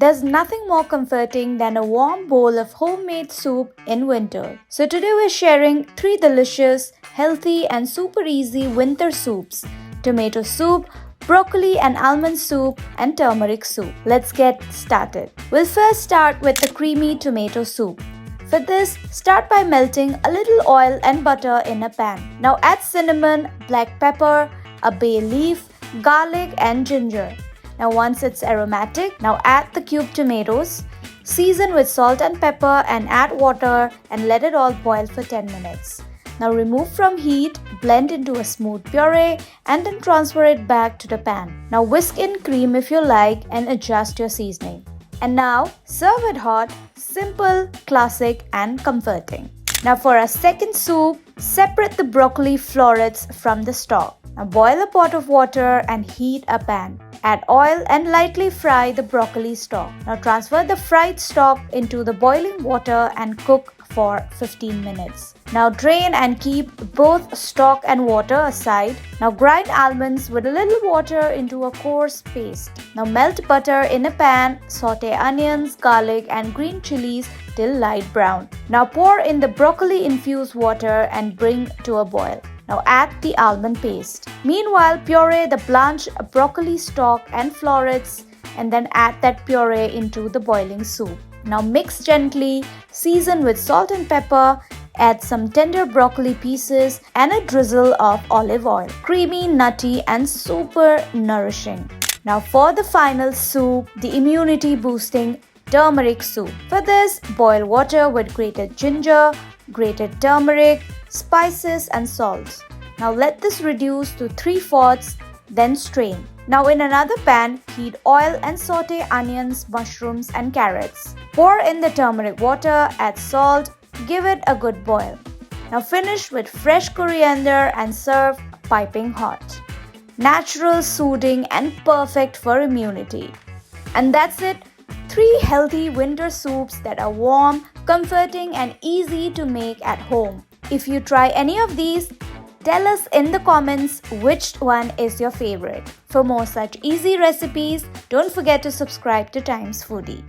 There's nothing more comforting than a warm bowl of homemade soup in winter. So today we're sharing 3 delicious, healthy and super easy winter soups: tomato soup, broccoli and almond soup, and turmeric soup. Let's get started. We'll first start with the creamy tomato soup. For this, start by melting a little oil and butter in a pan. Now add cinnamon, black pepper, a bay leaf, garlic and ginger. Now once it's aromatic, now add the cubed tomatoes. Season with salt and pepper and add water and let it all boil for 10 minutes. Now remove from heat, blend into a smooth puree and then transfer it back to the pan. Now whisk in cream if you like and adjust your seasoning. And now serve it hot, simple, classic and comforting. Now for our second soup, separate the broccoli florets from the stalk. Now boil a pot of water and heat a pan. Add oil and lightly fry the broccoli stalk. Now transfer the fried stalk into the boiling water and cook for 15 minutes. Now drain and keep both stalk and water aside. Now grind almonds with a little water into a coarse paste. Now melt butter in a pan, saute onions, garlic and green chilies till light brown. Now pour in the broccoli infused water and bring to a boil. Now add the almond paste. Meanwhile, puree the blanched broccoli stalk and florets and then add that puree into the boiling soup. Now mix gently, season with salt and pepper, add some tender broccoli pieces and a drizzle of olive oil. Creamy, nutty and super nourishing. Now for the final soup, the immunity boosting turmeric soup. For this, boil water with grated ginger, grated turmeric, spices and salt. Now let this reduce to 3/4, then strain. Now in another pan, heat oil and saute onions, mushrooms and carrots. Pour in the turmeric water, add salt, give it a good boil. Now finish with fresh coriander and serve piping hot. Natural, soothing and perfect for immunity. And that's it. 3 healthy winter soups that are warm, comforting and easy to make at home. If you try any of these, tell us in the comments which one is your favorite. For more such easy recipes, don't forget to subscribe to Times Foodie.